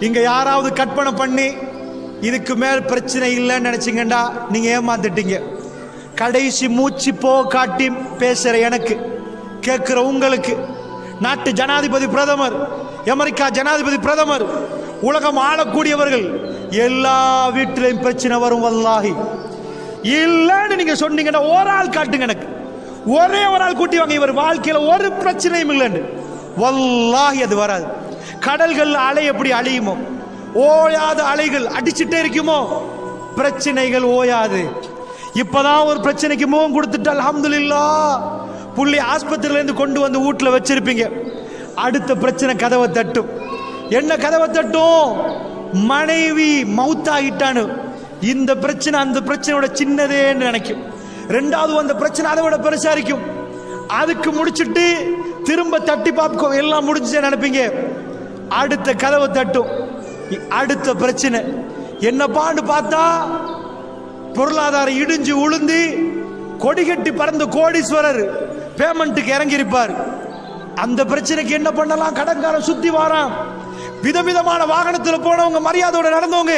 இங்க யாராவது கற்பனை பண்ணி இதுக்கு மேல் பிரச்சனை இல்லைன்னு நினைச்சீங்கடா நீங்க ஏமாந்துட்டீங்க. கடைசி மூச்சு போ காட்டி பேசுற எனக்கு, கேட்கிற உங்களுக்கு, நாட்டு ஜனாதிபதி பிரதமர், அமெரிக்கா ஜனாதிபதி பிரதமர், உலகம் ஆளக்கூடியவர்கள் எல்லா வீட்டிலையும் பிரச்சனை வரும். வல்லாஹி இல்லன்னு நீங்க சொன்னீங்கன்னா ஒரு ஆள் காட்டுங்க எனக்கு, ஒரே ஒரு ஆள் கூட்டி வாங்க இவர் வாழ்க்கையில ஒரு பிரச்சனையும் இல்லைன்னு. வல்லாஹி அது வராது. கடல்கள் அலை எப்படி அழியுமோ, ஓயாத அலைகள் அடிச்சுட்டே இருக்குமோ, பிரச்சனைகள் ஓயாது. இப்பதான் ஒரு பிரச்சனைக்கு முகம் கொடுத்துட்டு அல்ஹம்துலில்லாஹ் புள்ளி ஆஸ்பத்திரியில இருந்து கொண்டு வந்து வீட்டுல வச்சிருப்பீங்க. அடுத்த பிரச்சனை கதவை தட்டும். என்ன கதவை தட்டும்? மனைவி மௌத்தாகிட்டானு. இந்த பிரச்சனை அந்த பிரச்சனையோட சின்னதேன்னு நினைக்கும். ரெண்டாவது அந்த பிரச்சனை அதை விட பெருசா இருக்கும். அதுக்கு முடிச்சுட்டு திரும்ப தட்டி பார்ப்போ எல்லாம் முடிஞ்சு நினைப்பீங்க. அடுத்த கதவை தட்டும். அடுத்த பிரச்சனை என்னப்பான்னு பார்த்தா பொருளாதாரம் இடிஞ்சு உளுந்து கொடிகட்டி பறந்த கோடீஸ்வரர் பேமெண்ட்டுக்கு இறங்கி இருப்பார். அந்த பிரச்சனைக்கு என்ன பண்ணலாம்? கடன்காரன் சுத்தி வாரான். விதவிதமான வாகனத்தில் போனவங்க, மரியாதையோட நடந்தவங்க,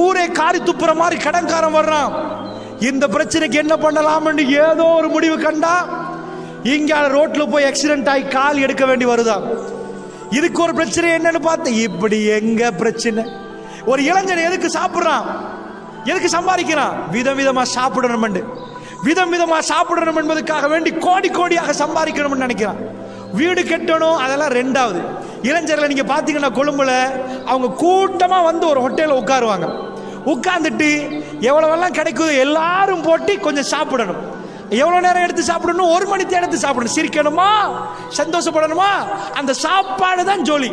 ஊரே காரி துப்புற மாதிரி கடன்காரன் வர்றான். இந்த பிரச்சனைக்கு என்ன பண்ணலாம்னு ஏதோ ஒரு முடிவு கண்டா இங்க ரோட்ல போய் ஆக்சிடென்ட் ஆகி கால் எடுக்க வேண்டி வருதா. இதுக்கு ஒரு பிரச்சனை என்னன்னு பார்த்து இப்படி எங்க பிரச்சனை? ஒரு இளைஞன் எதுக்கு சாப்பிடுறான், எதுக்கு சம்பாதிக்கிறான்? விதவிதமா சாப்பிடணும், விதவிதமா சாப்பிடணும் என்பதற்காக வேண்டி கோடி கோடியாக சம்பாதிக்கணும்னு நினைக்கிறான். வீடு கட்டணும், அதெல்லாம் ரெண்டாவது. இளைஞர்களை நீங்க பாத்தீங்கன்னா கொழும்புல அவங்க கூட்டமா வந்து ஒரு ஹோட்டல்ல உட்காருவாங்க. உட்கார்ந்துட்டு எவ்வளவெல்லாம் கிடைக்குது எல்லாரும் போட்டு கொஞ்சம் சாப்பிடணும். எவ்வளவு நேரம் எடுத்து சாப்பிடணும்? 1 மணி நேரம் எடுத்து சாப்பிடணும். சிரிக்கணுமா, சந்தோஷப்படணுமா, அந்த சாப்பாடு தான் ஜோலி.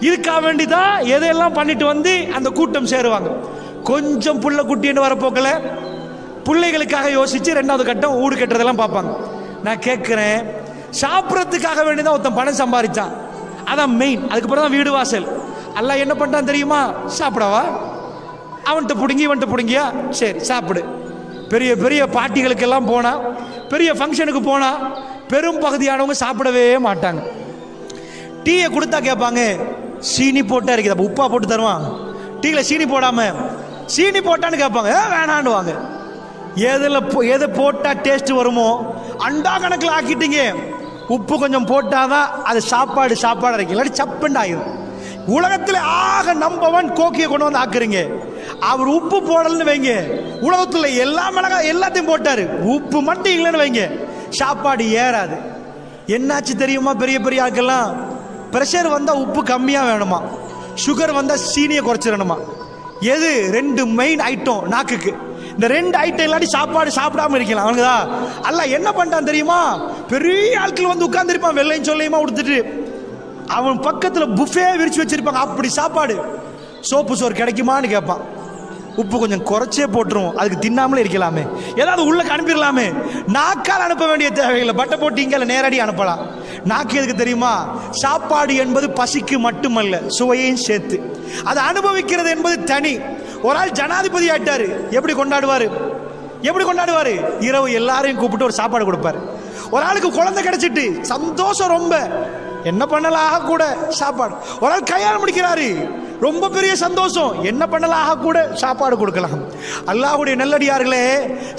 இதுக்காக வேண்டிதான் எதையெல்லாம் பண்ணிட்டு வந்து அந்த கூட்டம் சேருவாங்க. கொஞ்சம் புள்ள குட்டின்னு வரப்போக்கல பிள்ளைகளுக்காக யோசிச்சு ரெண்டாவது கட்டம் வீடு கட்டுறதெல்லாம் பார்ப்பாங்க. நான் கேட்கிறேன், சாப்பிட்றதுக்காக வேண்டிதான் ஒருத்தன் பணம் சம்பாதிச்சான், அதான் மெயின். அதுக்கப்புறம் தான் வீடு வாசல். அல்லாஹ் என்ன பண்ணிட்டான் தெரியுமா? சாப்பிடவா, அவன்கிட்ட பிடுங்கி இவன்கிட்ட பிடுங்கியா, சரி சாப்பிடு. பெரிய பெரிய பார்ட்டிகளுக்கெல்லாம் போனா, பெரிய ஃபங்க்ஷனுக்கு போனா பெரும் பகுதியானவங்க சாப்பிடவே மாட்டாங்க. டீயை கொடுத்தா கேட்பாங்க, சீனி போட்டா இருக்குது, உப்பா போட்டு தருவான். டீல சீனி போடாம சீனி போட்டான்னு கேட்பாங்க, வேணாண்டுவாங்க. எதை போட்டா டேஸ்ட் வருமோ அண்டா கணக்கில் ஆக்கிட்டீங்க. உப்பு கொஞ்சம் போட்டாதான் அது சாப்பாடு இருக்கு, இல்லாட்டி சப்புண்டு ஆகிடும். உலகத்தில் ஆக நம்பவன் கோக்கியை கொண்டு வந்து ஆக்குறீங்க. அவர் உப்பு போடலன்னு வைங்க, உலகத்துல எல்லா மிளகா எல்லாத்தையும் போட்டாரு, உப்பு மட்டும் இல்லைன்னு வைங்க, சாப்பாடு ஏறாது. என்னாச்சு தெரியுமா? பெரிய பெரிய ஆட்கள்லாம் பிரஷர் வந்தா உப்பு கம்மியா வேணுமா, சுகர் வந்தா சீனியை குறைச்சிடணுமா. எது? 2 மெயின் ஐட்டம் நாக்குக்கு. இந்த 2 ஐட்டம் இல்லாட்டி சாப்பாடு சாப்பிடாம இருக்கலாம். அவனுக்குதா அல்லாஹ் என்ன பண்ணிட்டான் தெரியுமா? பெரிய ஆட்கள் வந்து உட்கார்ந்து இருப்பான், வெள்ளையும் சொல்லையுமா கொடுத்துட்டு, அவன் பக்கத்துல புஃபே விரிச்சு வச்சிருப்பாங்க. அப்படி சாப்பாடு. சோப்பு சோறு கிடைக்குமான்னு கேட்பான். உப்பு கொஞ்சம் குறைச்சே போட்டுரும், அதுக்கு தின்னாமலே இருக்கலாமே, ஏதாவது உள்ள அனுப்பிடலாமே. நாக்கால் அனுப்ப வேண்டிய தேவையில்லை, பட்டை போட்டு இங்கே நேரடி அனுப்பலாம். நாக்கு எதுக்கு தெரியுமா? சாப்பாடு என்பது பசிக்கு மட்டுமல்ல, சுவையையும் சேர்த்து அதை அனுபவிக்கிறது என்பது தனி. ஒரு ஆள் ஜனாதிபதி ஆயிட்டாரு, எப்படி கொண்டாடுவாரு? இரவு எல்லாரையும் கூப்பிட்டு ஒரு சாப்பாடு கொடுப்பாரு. ஒரு ஆளுக்கு குழந்தை கிடைச்சிட்டு சந்தோஷம் ரொம்ப, என்ன பண்ணலாம் கூட சாப்பாடு. ஒரு ஆள் கல்யாணம் முடிக்கிறாரு, ரொம்ப பெரிய சந்தோஷம், என்ன பண்ணலாம் கூட சாப்பாடு கொடுக்கலாம். அல்லாஹ்வுடைய நல்லடியார்களே,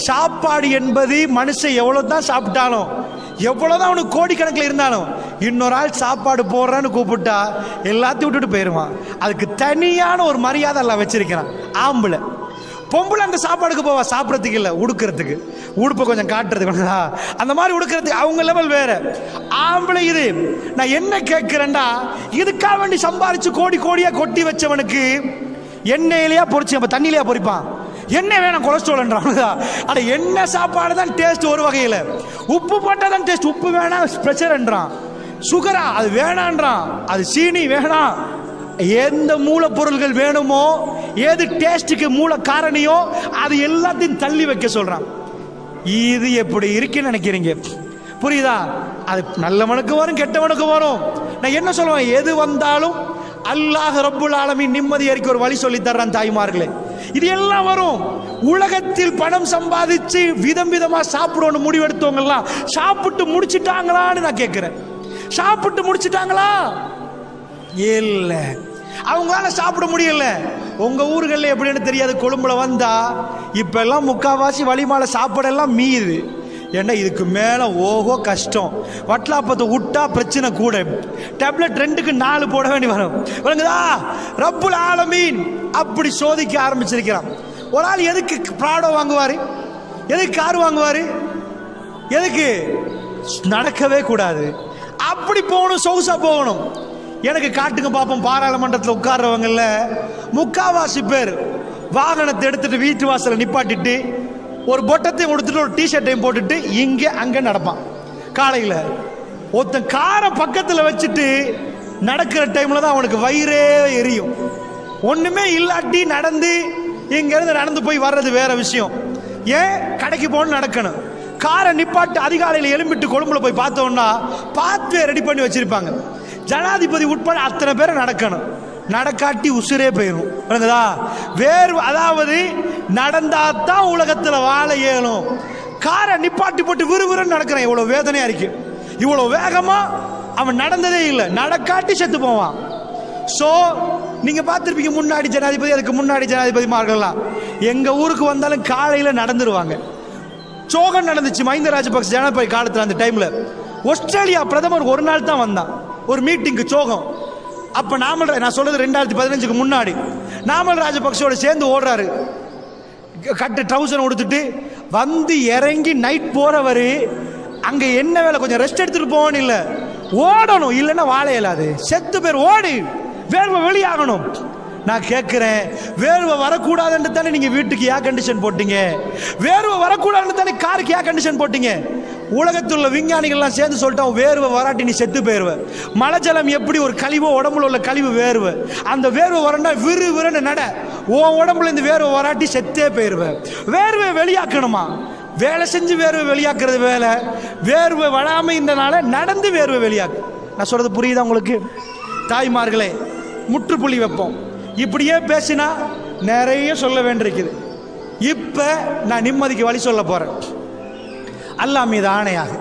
சாப்பாடு என்பது மனுஷன் எவ்வளவுதான் சாப்பிட்டாலும், எவ்வளவுதான் அவனுக்கு கோடிக்கணக்கில் இருந்தாலும், இன்னொரு ஆள் சாப்பாடு போடுறான்னு கூப்பிட்டா எல்லாத்தையும் விட்டுட்டு போயிருவான். அதுக்கு தனியான ஒரு மரியாதை எல்லாம் வச்சிருக்கிறான். ஆம்பளை பொம்பளை அந்த சாப்பாடுக்கு போவா, சாப்பிட்றதுக்கு இல்லை, உடுக்கிறதுக்கு, உடுப்பை கொஞ்சம் காட்டுறதுக்கு, அந்த மாதிரி உடுக்கிறதுக்கு அவங்க லெவல் வேற. ஆம்பளை இது. நான் என்ன கேட்கிறேன்டா, இதுக்காக வேண்டி சம்பாரிச்சு கோடி கோடியா கொட்டி வச்சவனுக்கு எண்ணெயிலையா பொறிச்சு நம்ம தண்ணியிலையா பொறிப்பான். எண்ணெய் வேணாம், கொலஸ்ட்ரால்ன்றான். அட என்ன சாப்பாடு தான் டேஸ்ட் ஒரு வகையில், உப்பு போட்டால் தான் டேஸ்ட், உப்பு வேணாம் பிரஷர்ன்றான், சுகரா அது வேணான்றான், அது சீனி வேணாம். எந்த மூலப்பொருள்கள் வேணுமோ, ஏது டேஸ்டுக்கு மூல காரணியோ அது எல்லாத்தையும் தள்ளி வைக்க சொல்றான். இது எப்படி இருக்குன்னு நினைக்கிறீங்க? புரியுதா? அது நல்லவனுக்கு வரும், கெட்டவனுக்கு வரும். நான் என்ன சொல்லுவேன், எது வந்தாலும் அல்லாஹ் ரப்புல் ஆலமீன் நிம்மதி அறிக்கை ஒரு வழி சொல்லி தர்றான். தாய்மார்களே, இது எல்லாம் வரும். உலகத்தில் பணம் சம்பாதிச்சு விதம் விதமா சாப்பிடணும் முடிவெடுத்தவங்க எல்லாம் சாப்பிட்டு முடிச்சிட்டாங்களான்னு நான் கேட்கிறேன். சாப்பிட்டு முடிச்சிட்டாங்களா? இல்ல. அவங்களால சாப்பிட முடியல. உங்க ஊர்களில் எப்படின்னு தெரியாது, கொழும்புல வந்தா இப்ப எல்லாம் முக்காவாசி வழிமால சாப்பாடெல்லாம் மீது. ஏன்னா இதுக்கு மேல ஓஹோ கஷ்டம். வட்லாப்பத்தை விட்டா பிரச்சனை கூட. டேப்லெட் 2க்கு 4 போட வேண்டி வரும். ரப்புல் ஆலமீன் அப்படி சோதிக்க ஆரம்பிச்சிருக்கிறான். ஒரு ஆள் எதுக்கு ப்ராடோ வாங்குவாரு, எதுக்கு கார் வாங்குவாரு, எதுக்கு? நடக்கவே கூடாது, அப்படி போகணும், சொகுசா போகணும். எனக்கு காட்டுங்க பார்ப்போம். பாராளுமன்றத்தில் உட்கார்றவங்கல்ல முக்காவாசி பேர் வாகனத்தை எடுத்துட்டு வீட்டு வாசலை நிப்பாட்டிட்டு ஒரு பொட்டத்தையும் கொடுத்துட்டு ஒரு டிஷர்ட்டையும் போட்டுட்டு இங்க அங்க நடப்பான். காலையில் ஒருத்தன் காரை பக்கத்தில் வச்சுட்டு நடக்கிற டைம்ல தான் அவனுக்கு வயிறே எரியும். ஒண்ணுமே இல்லாட்டி நடந்து இங்க இருந்து நடந்து போய் வர்றது வேற விஷயம். ஏன் கடைக்கு போகணும், நடக்கணும். காரை நிப்பாட்டு அதிகாலையில் எழும்பிட்டு கொழும்புல போய் பார்த்தோம்னா பாத்வே ரெடி பண்ணி வச்சிருப்பாங்க. ஜனாதிபதி உட்பட அத்தனை பேரை நடக்கணும். நடக்காட்டி உசுரே போயிடும். வேறு அதாவது நடந்தாதான் உலகத்துல வாழ இயலும். காரை நிப்பாட்டி போட்டு விறுவிறுன்னு நடக்கிறேன். இவ்வளவு வேதனையா இருக்கு. இவ்வளவு வேகமா அவன் நடந்ததே இல்லை. நடக்காட்டி செத்து போவான். சோ நீங்க பார்த்திருப்பீங்க, முன்னாடி ஜனாதிபதி, அதுக்கு முன்னாடி ஜனாதிபதிமார்கள்லாம் எங்க ஊருக்கு வந்தாலும் காலையில நடந்துருவாங்க. சோகம் நடந்துச்சு மஹிந்த ராஜபக்ச ஜனாதிபதி காலத்தில். அந்த டைம்ல ஆஸ்திரேலியா பிரதமர் ஒரு நாள் தான் வந்தான் ஒரு மீட்டிங்கு சோகம். அப்ப நான் சொல்றது 2015க்கு முன்னாடி. நாமல் ராஜபக்சோட சேர்ந்து ஓடுறாரு, கட்டு ட்ரவுசர் கொடுத்துட்டு வந்து இறங்கி நைட் போறவரு. அங்க என்ன வேலை, கொஞ்சம் ரெஸ்ட் எடுத்துட்டு போகணும், இல்ல ஓடணும், இல்லைன்னா வாழ இயலாது, செத்து பேர் ஓடி வேர்வை வெளியாகணும். நான் கேட்கிறேன், வேர்வை வரக்கூடாதுன்னு தானே நீங்க வீட்டுக்கு ஏர் கண்டிஷன் போட்டீங்க, வேர்வை வரக்கூடாதுன்னு தானே காருக்கு ஏர் கண்டிஷன் போட்டீங்க. உலகத்தில் உள்ள விஞ்ஞானிகள்லாம் சேர்ந்து சொல்லிட்டோம், வேர்வை வராட்டி நீ செத்து போயிருவ. மழை ஜலம் எப்படி ஒரு கழிவோ உடம்புல உள்ள கழிவு வேர்வை, அந்த வேர்வை வரண்டா விறு விறுன்னு நட, உன் உடம்புல இந்த வேர்வை வராட்டி செத்தே போயிருவேன். வேர்வை வெளியாக்கணுமா? வேலை செஞ்சு வேர்வை வெளியாக்குறது வேலை, வேர்வை வராம இருந்தனால நடந்து வேர்வை வெளியாக்கு. நான் சொல்றது புரியுதா உங்களுக்கு? தாய்மார்களே, முற்றுப்புள்ளி வைப்போம். இப்படியே பேசினா நிறைய சொல்ல வேண்டியிருக்குது. இப்ப நான் நிம்மதிக்கு வழி சொல்ல போறேன். அல்லாஹ் மீது ஆணையாக,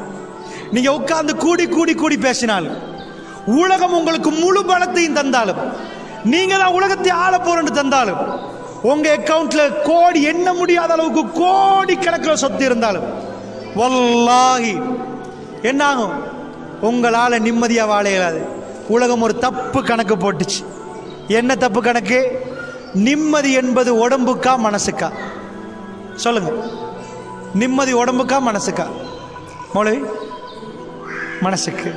நீங்க உட்கார்ந்து கூடி கூடி கூடி பேசினாலும், உலகம் உங்களுக்கு முழு பலத்தையும் தந்தாலும், நீங்க தான் உலகத்தை ஆள போறேன்னு தந்தாலும், உங்க அக்கவுண்ட்ல கோடி எண்ண முடியாத அளவுக்கு கோடி கணக்கில் சொத்து இருந்தாலும், வல்லாஹி என்ன ஆகும்? உங்களால நிம்மதியா வாழ இயலாது. உலகம் ஒரு தப்பு கணக்கு போட்டுச்சு. என்ன தப்பு கணக்கு? நிம்மதி என்பது உடம்புக்கா மனசுக்கா? சொல்லுங்க, நிம்மதி உடம்புக்கா மனசுக்கா? மௌலவி, மனசுக்கு.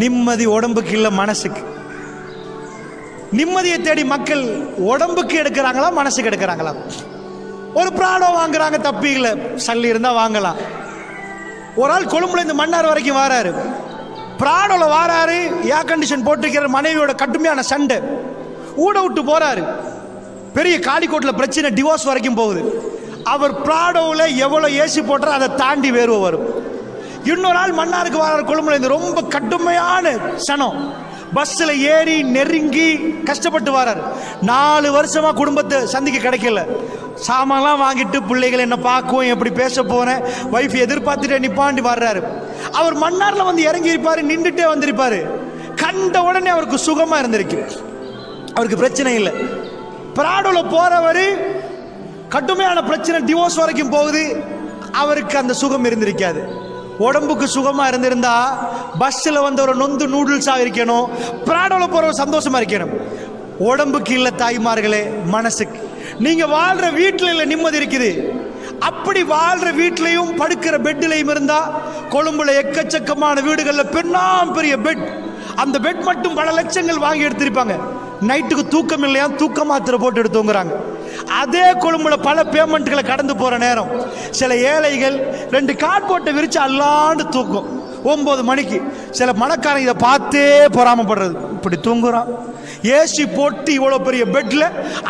நிம்மதி உடம்புக்கு இல்ல, மனசுக்கு. நிம்மதியை தேடி மக்கள் உடம்புக்கு எடுக்கிறாங்களா, மனசுக்கு எடுக்கிறாங்களா? ஒரு பிராடோ வாங்குறாங்க, தப்பி இல்லை, சல்லி இருந்தா வாங்கலாம். ஒரு ஆள் கொழும்புல இருந்து மன்னார் வரைக்கும் வாராரு, பிராடோல வாராரு, ஏர் கண்டிஷன் போட்டுக்கிற மனைவியோட கடுமையான சண்டை, ஊட விட்டு போறாரு. பெரிய காலிக்கோட்டில் பிரச்சனை, டிவோர்ஸ் வரைக்கும் போகுது. அவர் பிராடோவில் எவ்வளவு ஏசி போட்டாரோ அதை தாண்டி வேர்வை வரும். இன்னொரு ஆள் மன்னாருக்கு வராரு, கொழும்புல இருந்து ரொம்ப கடுமையான சனம், பஸ்ல ஏறி நெருங்கி கஷ்டப்பட்டு வராரு. 4 வருஷமா குடும்பத்தை சந்திக்க கிடைக்கல. சாமான்லாம் வாங்கிட்டு பிள்ளைகள் என்ன பார்க்கும், எப்படி பேச போறேன், வைஃப் எதிர்பார்த்துட்டே நிப்பாண்டி வர்றாரு. அவர் மன்னார்ல வந்து இறங்கி இருப்பாரு, நின்றுட்டே வந்திருப்பாரு. கண்ட உடனே அவருக்கு சுகமா இருந்திருக்கு, அவருக்கு பிரச்சனை இல்லை. பிராடோல போறவரு கடுமையான பிரச்சனை, டிவோர்ஸ் வரைக்கும் போகுது, அவருக்கு அந்த சுகம் இருந்திருக்காது. உடம்புக்கு சுகமா இருந்திருந்தா பஸ்ல வந்து ஒரு நொந்து நூடுல்ஸா இருக்கணும், பிராடோல போற சந்தோஷமா இருக்கணும். உடம்புக்கு இல்ல தாய்மார்களே, மனசுக்கு. நீங்க வாழ்ற வீட்டுல இல்ல நிம்மதி இருக்குது. அப்படி வாழ்ற வீட்லையும் படுக்கிற பெட்லையும் இருந்தா, கொழும்புல எக்கச்சக்கமான வீடுகள்ல பெண்ணாம் பெரிய பெட், அந்த பெட் மட்டும் பல லட்சங்கள் வாங்கி எடுத்திருப்பாங்க. நைட்டுக்கு தூக்கம் இல்லையா, தூக்க மாத்திரை போட்டு எடுத்து தூங்குறாங்க. அதே கொழும்புல பல பேமெண்ட்களை கடந்து போற நேரம் சில ஏழைகள் 2 கார்ட்போர்ட்டை விரிச்சு அல்லாண்டு தூக்கும் 9 மணிக்கு. சில மணக்காரன் இதை பார்த்தே பொறாமப்படுறது, இப்படி தூங்குறான், ஏசி போட்டு இவ்வளவு பெரிய பெட்ல,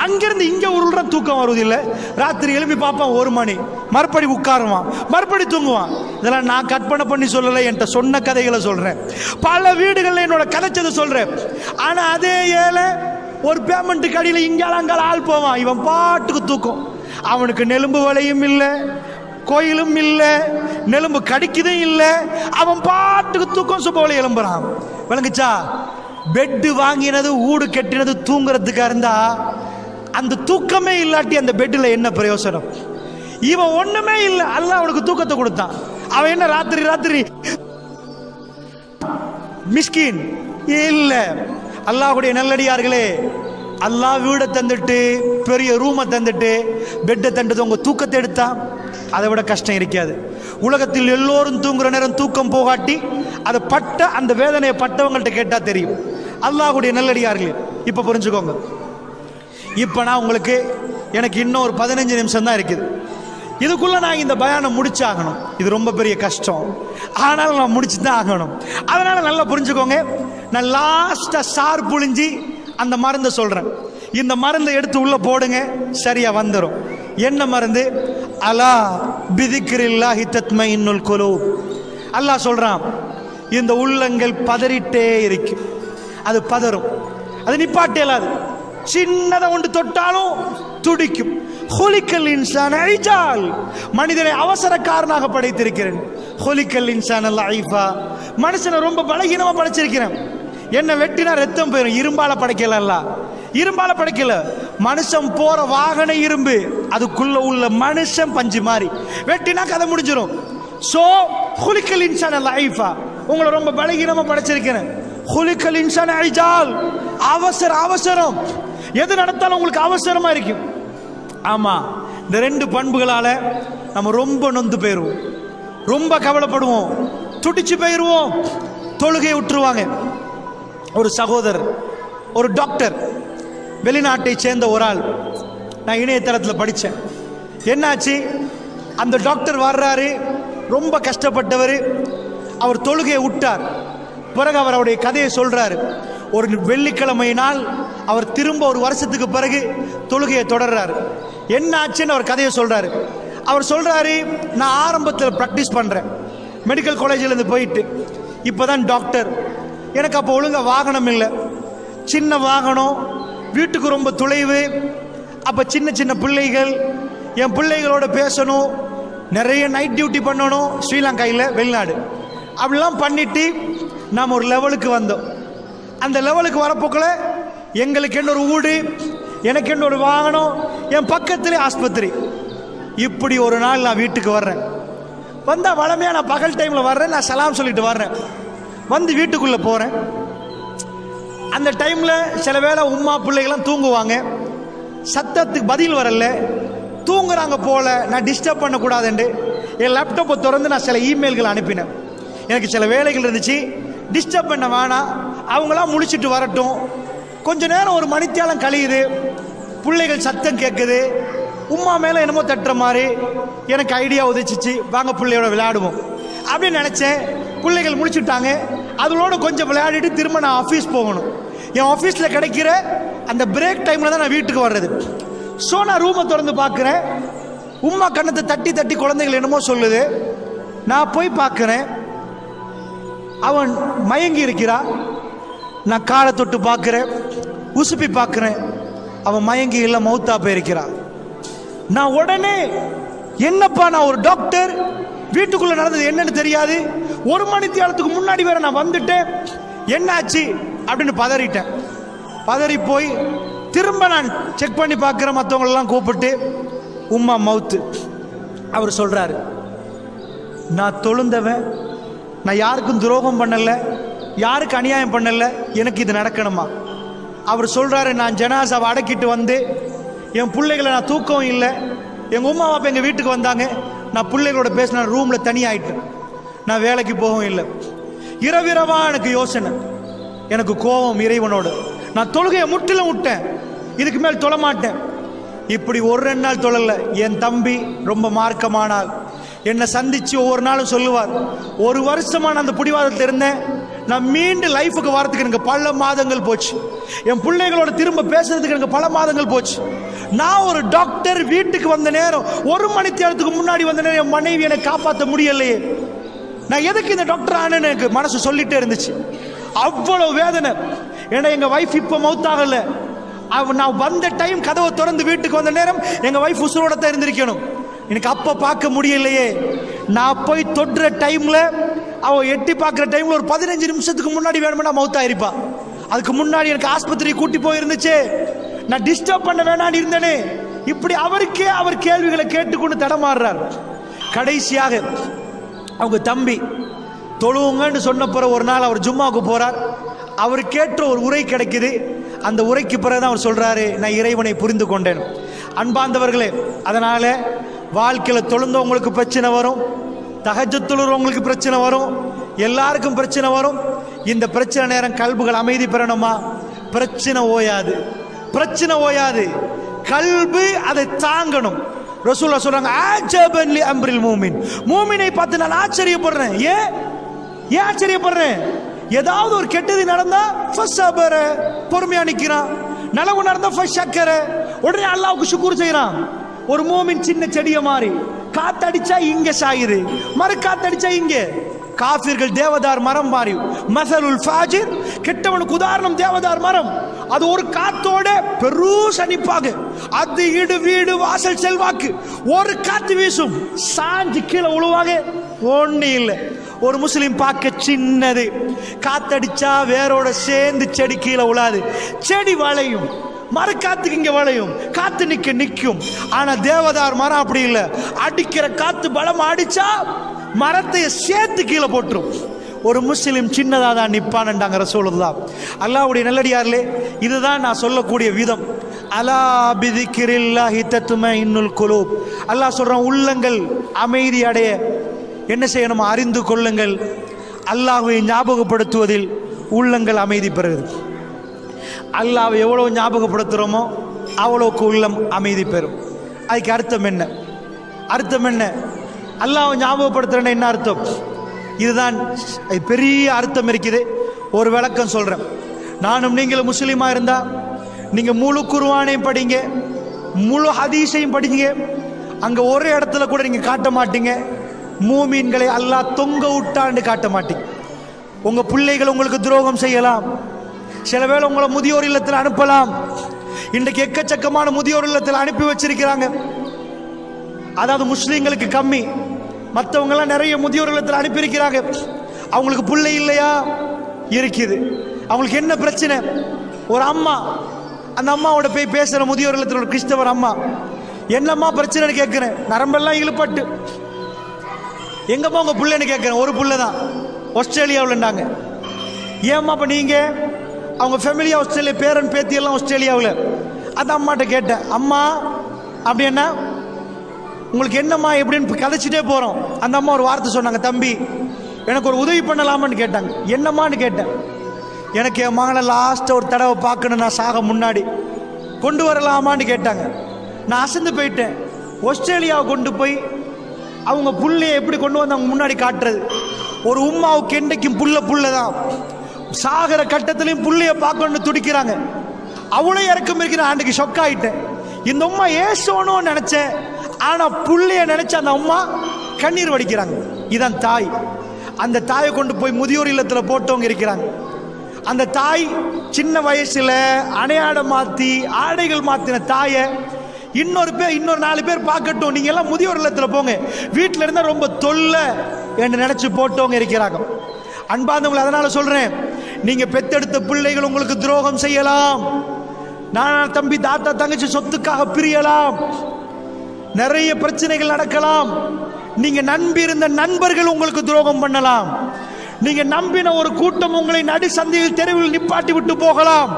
அங்கிருந்து இங்க உருள்ற தூக்கம் வருவதில்லை. ராத்திரி எழுப்பி பார்ப்பான் 1 மணி, மறுபடி உட்காருவான், மறுபடி தூங்குவான். இதெல்லாம் நான் கற்பனை பண்ணி சொல்லலை, என்கிட்ட சொன்ன கதைகளை சொல்றேன். பல வீடுகள்ல என்னோட கதைச்சதை சொல்றேன். ஆனா அதே ஏழை ஒரு பேமெண்ட்டுக்கு அடியில் இங்கால அங்கால ஆள் போவான், இவன் பாட்டுக்கு தூக்கம். அவனுக்கு நெலும்பு வலையும் இல்லை, கோயிலும் இல்லை, நெலும்பு கடிக்குதும் இல்லை, அவன் பாட்டுக்கு தூக்கம் சுபவலை எழும்புறான். விளங்குச்சா? பெட்டு வாங்கினது ஊடு கட்டினது தூங்குறதுக்கா இருந்தா அந்த தூக்கமே இல்லாட்டி அந்த பெட்டில் என்ன பிரயோசனம்? இவன் ஒண்ணுமே இல்லை, அல்லாஹ் அவனுக்கு தூக்கத்தை கொடுத்தான். அவன் என்ன ராத்திரி ராத்திரி மிஸ்கின் இல்ல. அல்லாஹ்வுடைய நல்லடியார்களே, அல்லாஹ் வீடை தந்துட்டு பெரிய ரூமை தந்துட்டு பெட்டை தந்துட்டு உங்க தூக்கத்தை எடுத்தா அதை விட கஷ்டம் இருக்காது. உலகத்தில் எல்லோரும் தூங்குற நேரம் தூக்கம் போகாட்டி அதை பட்ட அந்த வேதனையை பட்டவங்கள்ட்ட கேட்டா தெரியும். அல்லாஹ்வுடைய நல்லடியார்களே, இப்ப புரிஞ்சுக்கோங்க. இப்ப நான் உங்களுக்கு எனக்கு இன்னும் ஒரு 15 நிமிஷம் தான் இருக்குது. இதுக்குள்ள நான் இந்த பயானம் முடிச்சாகணும். இது ரொம்ப பெரிய கஷ்டம், ஆனாலும் நான் முடிச்சு தான் ஆகணும். அதனால நல்லா புரிஞ்சுக்கோங்க. நான் லாஸ்டா சார் புழிஞ்சி அந்த மருந்தை சொல்றேன். இந்த மருந்தை எடுத்து உள்ள போடுங்க, சரியா வந்துடும். என்ன மருந்து? அலா பிதிக்ரில்லாஹி தத்மைனுல் குலூப். அல்லாஹ் சொல்றான், இந்த உள்ளங்கள் பதறிட்டே இருக்கு. அது பதறும், அது நிப்பாட்டே இல்லாது. சின்னதை ஒன்று தொட்டாலும் துடிக்கும். ஹுலிக்கல் இன்சான் ஐஜால், மனிதனை அவசரக்காரனாக படைத்திருக்கிறேன். ஹுலிக்கல் இன்சான் லைஃபா, மனுஷனை ரொம்ப பலகீனமா படைச்சிருக்கிறேன். என்ன வெட்டினா ரத்தம் போயிடும். இரும்பால படைக்கல, இரும்பால படைக்கல. மனுஷன் போற வாகன இரும்பு, அதுக்குள்ள உள்ள மனுஷன் பஞ்சு மாதிரி. வெட்டினா கதை முடிஞ்சிடும். சோ ஹுலிக்கல் இன்சான் லைஃபா, உங்களை ரொம்ப பலகீனமா படைச்சிருக்கிறேன். ஹுலிக்கல் இன்சான் ஐஜால், அவசரம். எது நடத்தாலும் உங்களுக்கு அவசரமா இருக்கும். ஆமா, இந்த 2 பண்புகளால நம்ம ரொம்ப நொந்து போயிருவோம், ரொம்ப கவலைப்படுவோம், துடிச்சு போயிருவோம், தொழுகையை விட்டுருவாங்க. ஒரு சகோதரர், ஒரு டாக்டர், வெளிநாட்டை சேர்ந்த ஒரு ஆள், நான் இணையதளத்தில் படித்தேன். என்னாச்சு, அந்த டாக்டர் வர்றாரு, ரொம்ப கஷ்டப்பட்டவர். அவர் தொழுகையை விட்டார். பிறகு அவர் அவருடைய கதையை சொல்றாரு. ஒரு வெள்ளிக்கிழமை நாள் அவர் திரும்ப ஒரு வருஷத்துக்கு பிறகு தொழுகையை தொடர்றாரு. என்ன ஆச்சுன்னு அவர் கதையை சொல்றாரு. அவர் சொல்றாரு, நான் ஆரம்பத்தில் ப்ராக்டிஸ் பண்றேன், மெடிக்கல் காலேஜில் இருந்து போயிட்டு இப்போதான் டாக்டர். எனக்கு அப்போ ஒழுங்கா வாகனம் இல்லை, சின்ன வாகனம், வீட்டுக்கு ரொம்ப தொலைவு. அப்போ சின்ன பிள்ளைகள், என் பிள்ளைகளோட பேசணும், நிறைய நைட் டியூட்டி பண்ணணும், ஸ்ரீலங்காயில் வெளிநாடு. அப்படிலாம் பண்ணிட்டு நாம் ஒரு லெவலுக்கு வந்தோம். அந்த லெவலுக்கு வரப்போக்கல எங்களுக்கு என்ன ஒரு வீடு, எனக்கு என்ன ஒரு வாகனம், என் பக்கத்திலே ஆஸ்பத்திரி. இப்படி ஒரு நாள் நான் வீட்டுக்கு வர்றேன். வந்தா வளமையா நான் பகல் டைம்ல வர்றேன், நான் சலாம் சொல்லிட்டு வர்றேன். வந்து வீட்டுக்குள்ள போறேன். அந்த டைம்ல சில வேளை உம்மா பிள்ளைகள்லாம் தூங்குவாங்க, சத்தத்துக்கு பதில் வரல, தூங்குறாங்க போல. நான் டிஸ்டர்ப் பண்ணக்கூடாதுண்டு என் லேப்டாப்பை திறந்து நான் சில இமெயில்கள் அனுப்பினேன். எனக்கு சில வேலைகள் இருந்துச்சு, டிஸ்டர்ப் பண்ண வேணாம், அவங்களாம் முழிச்சிட்டு வரட்டும். கொஞ்ச நேரம் ஒரு மணித்தியாலம் கழியுது, பிள்ளைகள் சத்தம் கேட்குது, உம்மா மேலே என்னமோ தட்டுற மாதிரி. எனக்கு ஐடியா உதச்சிச்சு, வாங்க பிள்ளையோட விளையாடுவோம் அப்படின்னு நினச்சேன். பிள்ளைகள் முடிச்சுட்டாங்க, அதோட கொஞ்சம் விளையாடிட்டு திரும்ப நான் ஆஃபீஸ் போகணும். என் ஆஃபீஸில் கிடைக்கிற அந்த பிரேக் டைமில் தான் நான் வீட்டுக்கு வர்றது. ஸோ நான் ரூமை திறந்து பார்க்குறேன், உம்மா கண்ணத்தை தட்டி தட்டி குழந்தைகள் என்னமோ சொல்லுது. நான் போய் பார்க்குறேன், அவன் மயங்கி இருக்கிறா. நான் காலை தொட்டு பார்க்குறேன், உசுப்பி பார்க்குறேன், அவன் மயங்கி இல்லை, மௌத்தா போயிருக்கிறான். நான் உடனே, என்னப்பா நான் ஒரு டாக்டர், வீட்டுக்குள்ள நடந்தது என்னன்னு தெரியாது, 1 மணி நேரத்துக்கு முன்னாடி வேற நான் வந்துட்டேன், என்னாச்சு அப்படின்னு பதறிட்டேன். பதறி போய் திரும்ப நான் செக் பண்ணி பார்க்குற, மற்றவங்களெல்லாம் கூப்பிட்டு, உம்மா மவுத்து. அவர் சொல்றாரு, நான் தொழுந்தவன், நான் யாருக்கும் துரோகம் பண்ணல, யாருக்கு அநியாயம் பண்ணல, எனக்கு இது நடக்கணுமா? அவர் சொல்றாரு, நான் ஜனாசாவை அடக்கிட்டு வந்து என் பிள்ளைகளை, நான் தூக்கம் இல்லை, எங்கள் உமா அப்பா எங்கள் வீட்டுக்கு வந்தாங்க, நான் பிள்ளைகளோட பேசின ரூமில் தனியாயிட்டேன், நான் வேலைக்கு போகவும் இல்லை. இரவிரவா எனக்கு யோசனை, எனக்கு கோபம் இறைவனோடு. நான் தொழுகையை முற்றிலும் விட்டேன், இதுக்கு மேல் தொழ மாட்டேன். இப்படி 1-2 நாள் தொழல. என் தம்பி ரொம்ப மார்க்கமானால் என்னை சந்திச்சு ஒவ்வொரு நாளும் சொல்லுவார், 1 வருஷமான அந்த பிடிவாதத்தில் இருந்தேன், நான் மீண்டும் லைஃபுக்கு வரதுக்கு எனக்கு பல மாதங்கள் போச்சு, என் பிள்ளைகளோட திரும்ப பேசுறதுக்கு எனக்கு பல மாதங்கள் போச்சு. நான் ஒரு டாக்டர், வீட்டுக்கு வந்த நேரம் 1 மணி நேரத்துக்கு முன்னாடி வந்த நேரம் என் மனைவி என்னை காப்பாற்ற முடியலையே, நான் எதுக்கு இந்த டாக்டர் ஆனேன்னு எனக்கு மனசு சொல்லிட்டே இருந்துச்சு. அவ்வளவு வேதனை. ஏன்னா எங்க வைஃப் இப்ப மௌத்தாகல, நான் வந்த டைம் கதவை திறந்து வீட்டுக்கு வந்த நேரம் எங்க வைஃப் உசுரோட தான் இருந்திருக்கணும். எனக்கு அப்ப பார்க்க முடியலையே. நான் போய் தொடுற டைம்ல, அவ எட்டி பார்க்குற டைம்ல ஒரு 15 நிமிஷத்துக்கு முன்னாடி வேணும்னா மௌத்தா இருப்பா. அதுக்கு முன்னாடி எனக்கு ஆஸ்பத்திரி கூட்டி போயிருந்துச்சு, நான் டிஸ்டர்ப் பண்ண வேணான்னு இருந்தேனே. இப்படி அவருக்கே அவர் கேள்விகளை கேட்டுக்கொண்டு தடமாறுறார். கடைசியாக அவங்க தம்பி தொழுவுங்கன்னு சொன்ன பிறகு ஒரு நாள் அவர் ஜும்மாவுக்கு போறார். அவர் கேட்ட ஒரு உரை கிடைக்குது. அந்த உரைக்கு பிறகுதான் அவர் சொல்றாரு, நான் இறைவனை புரிந்து கொண்டேன். அன்பார்ந்தவர்களே, அதனால வாழ்க்கையில் தொழுந்தவங்களுக்கு பிரச்சனை வரும், தஹஜ்ஜுத் தொழுறவங்களுக்கு பிரச்சனை வரும், எல்லாருக்கும் பிரச்சனை வரும். இந்த பிரச்சனை நேரம் கல்புகள் அமைதி பெறணுமா? பிரச்சனை ஓயாது, பிரச்சனை ஓயாது. கல்பு அதை தாங்கணும். ரசூலுல்லாஹ் சொல்றாங்க, ஆஜபன் லி அம்ரில் மூமின், மூமினை பார்த்து நான் ஆச்சரியப்படுறேன். ஏன் ஆச்சரியப்படுறேன்? ஏதாவது ஒரு கெட்டது நடந்தா ஃபஸபர, பொறுமையா நிக்கிறான். நலவு நடந்தா ஃபஷக்கர, உடனே அல்லாஹ்வுக்கு ஷுக்ர் செய்றான். ஒரு மூமின் சின்ன செடிய மாதிரி, காத்தடிச்சா இங்க சாயுது, மறு காத்தடிச்சா இங்க. காஃபிர்கள் தேவதார் மரம் மாறி, மஸலுல் ஃபாஜிர், கெட்டவனுக்கு உதாரணம் தேவதார் மரம். அது ஒரு காத்தோட பெரு சனிப்பாக, அது இடு வீடு வாசல் செல்வாக்கு. ஒரு காத்து வீசும், சாஞ்சு கீழே உழுவாக, ஒண்ணு இல்லை. ஒரு முஸ்லிம் பார்க்க சின்னது, காத்தடிச்சா வேரோட சேர்ந்து செடி கீழே உழாது, செடி வளையும், மரக்காத்துக்கு இங்க வளையும், காத்து நிக்கும். ஆனா தேவதார் மரம் அப்படி இல்லை, அடிக்கிற காத்து பலம் அடிச்சா மரத்தை சேர்த்து கீழே போட்டுரும். ஒரு முஸ்லிம் சின்னதாக தான் நிப்பான்ண்டாங்க ரசூலுல்லாஹ். அல்லாஹ்வுடைய நல்லடியார்களே, இதுதான் நான் சொல்லக்கூடிய விதம். அலா பிதிக்ரில்லாஹி தத்மஇன்னுல் குலூப். அல்லாஹ் சொல்றான், உள்ளங்கள் அமைதி அடைய என்ன செய்யணும்? அறிந்து கொள்ளுங்கள். அல்லாஹ்வை ஞாபகப்படுத்துவதில் உள்ளங்கள் அமைதி பெறுகிறது. அல்லாஹ்வை எவ்வளவு ஞாபகப்படுத்துகிறோமோ அவ்வளோக்கு உள்ளம் அமைதி பெறும். அதுக்கு அர்த்தம் என்ன? அர்த்தம் என்ன? அல்லாஹ்வை ஞாபகப்படுத்துறேன்னா என்ன அர்த்தம்? இதுதான் பெரிய அர்த்தம் இருக்குது. ஒரு விளக்கம் சொல்றேன். நானும் நீங்களும் முஸ்லீமா இருந்தா நீங்க முழு குர்ஆனையும் படிங்க, முழு ஹதீஸையும் படிங்க. அங்க ஒரு இடத்துல கூட நீங்க காட்ட மாட்டீங்க மூமீன்களை அல்லாஹ் தொங்க விட்டான்னு காட்ட மாட்டீங்க. உங்க பிள்ளைகள் உங்களுக்கு துரோகம் செய்யலாம், சில வேளை உங்களை முதியோர் இல்லத்தில் அனுப்பலாம். இன்றைக்கு எக்கச்சக்கமான முதியோர் இல்லத்தில் அனுப்பி வச்சிருக்கிறாங்க. அதாவது முஸ்லீம்களுக்கு கம்மி, மற்றவங்க எல்லாம் நிறைய முதியோர் இல்லத்தில் அனுப்பியிருக்கிறாங்க. அவங்களுக்கு பிள்ளை இல்லையா? இருக்குது. அவங்களுக்கு என்ன பிரச்சனை? ஒரு அம்மா, அந்த அம்மாவோட போய் பேசுற முதியோர் இல்லத்தில் ஒரு கிறிஸ்தவர் அம்மா, என்னம்மா பிரச்சனைன்னு கேட்கிறேன். நரம்பெல்லாம் இழுப்பட்டு, எங்கம்மா உங்க பிள்ளைன்னு கேட்கிறேன். ஒரு பிள்ளை தான், ஆஸ்திரேலியாவில்ண்டாங்க. ஏம்மா அப்ப நீங்க? அவங்க ஃபேமிலி ஆஸ்திரேலியா, பேரன் பேத்தி எல்லாம் ஆஸ்திரேலியாவில். அந்த அம்மாட்ட கேட்டேன், அம்மா அப்படி என்ன உங்களுக்கு என்னம்மா எப்படின்னு கதைச்சிட்டே போறோம். அந்த அம்மா ஒரு வார்த்தை சொன்னாங்க, தம்பி எனக்கு ஒரு உதவி பண்ணலாமான்னு கேட்டாங்க. என்னம்மான்னு கேட்டேன். எனக்கு என் மகனை லாஸ்ட் ஒரு தடவை பார்க்கணும், நான் சாக முன்னாடி கொண்டு வரலாமான்னு கேட்டாங்க. நான் அசந்து போயிட்டேன். ஆஸ்திரேலியாவை கொண்டு போய் அவங்க புள்ளையை எப்படி கொண்டு வந்து அவங்க முன்னாடி காட்டுறது? ஒரு உம்மாவுக்கு என்றைக்கும் புள்ளதான். சாகர கட்டத்திலையும் புள்ளைய பார்க்கணும்னு துடிக்கிறாங்க. அவ்வளோ இறக்கம் இருக்கிற அன்றைக்கு ஷொக் ஆயிட்டேன். இந்த உம்மா ஏசோன்னு நினைச்சேன், ஆனா புள்ளைய நினைச்ச அந்த அம்மா கண்ணீர் வடிக்கிறாங்க. இதான் தாய். அந்த தாயை கொண்டு போய் முதியோர் இல்லத்துல போட்டவங்க இருக்கிறாங்க. அந்த தாய் சின்ன வயசுல அணையாடை மாத்தி ஆடைகள் மாத்தின தாயை இன்னொரு 4 பேர் பார்க்கட்டும், நீங்க எல்லாம் முதியோர் இல்லத்துல போங்க, வீட்டுல இருந்தா ரொம்ப தொல்லை என்று நினைச்சு போட்டவங்க இருக்கிறாங்க. அன்பார்ந்தவங்களை, அதனால சொல்றேன், நீங்க பெத்தெடுத்த பிள்ளைகள் உங்களுக்கு துரோகம் செய்யலாம். நான் தம்பி தாத்தா தங்கச்சி சொத்துக்காக பிரியலாம், நிறைய பிரச்சனைகள் நடக்கலாம். நீங்க நம்பி இருந்த நண்பர்கள் உங்களுக்கு துரோகம் பண்ணலாம். நீங்க நம்பின ஒரு கூட்டம் உங்களை நடு சந்தையில் தெருவில் நிப்பாட்டி விட்டு போகலாம்.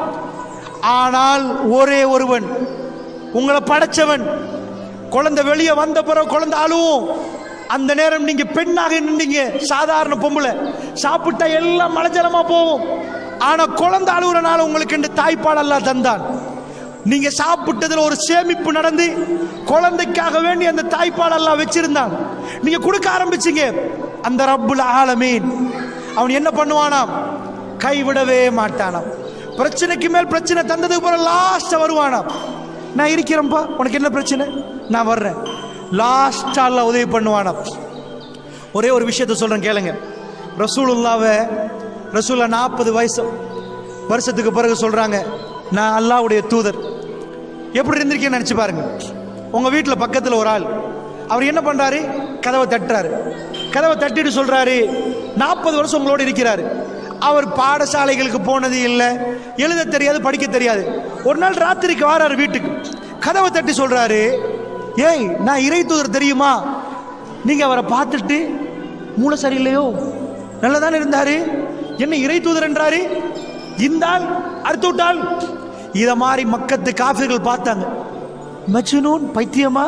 ஆனால் ஒரே ஒருவன், உங்களை படைச்சவன், குழந்தை வெளியே வந்த பிறகு குழந்தை அழுவும். அந்த நேரம் நீங்க பெண்ணாக நின்றீங்க, சாதாரண பொம்பளை, சாப்பிட்டா எல்லாம் மலஜலமா போகும். ஆனா குழந்தை அழுகுறனால உங்களுக்கு இந்த தாய்ப்பால் அல்லாஹ் தந்தான். நீங்க சாப்பிட்டதுல ஒரு சேமிப்பு நடந்து குழந்தைக்காக வேண்டி அந்த தாய்ப்பால் அல்லாஹ் வச்சிருந்தான். நீங்க கொடுக்க ஆரம்பிச்சீங்க. அந்த ரப்புல் ஆலமீன் அவன் என்ன பண்ணுவானாம்? கைவிடவே மாட்டானாம். பிரச்சனைக்கு மேல் பிரச்சனை தந்ததுக்கு பிறகு லாஸ்ட் வருவானாம். நான் இருக்கிறேன்ப்பா, உனக்கு என்ன பிரச்சனை, நான் வர்றேன். லாஸ்டா அல்லாஹ் உதவி பண்ணுவானாம். ஒரே ஒரு விஷயத்த சொல்றேன் கேளுங்க. ரசூலுல்லாஹ்வை 40 வருஷத்துக்கு பிறகு சொல்றாங்க, நான் அல்லாஹ்வுடைய தூதர். எப்படி இருந்திருக்கேன்னு நினைச்சு பாருங்க. உங்க வீட்டில் பக்கத்தில் ஒரு ஆள், அவர் என்ன பண்றாரு? கதவை தட்டுறாரு. கதவை தட்டிட்டு சொல்றாரு, 40 வருஷம் உங்களோட இருக்கிறாரு, அவர் பாடசாலைகளுக்கு போனது இல்லை, எழுத தெரியாது, படிக்க தெரியாது. ஒரு நாள் ராத்திரிக்கு வாராரு வீட்டுக்கு, கதவை தட்டி சொல்றாரு, ஏய் நான் இறை தூதர் தெரியுமா? நீங்க அவரை பார்த்துட்டு மூளை சரியில்லையோ, நல்லதானே இருந்தாரு, என்ன இறை தூதர் என்றாரு? இந்த ஆள் அறுத்து விட்டால். இத மாதிரி மக்கத்து காஃபிர்கள் பார்த்தாங்க, மஜ்னூன் பைத்தியமா,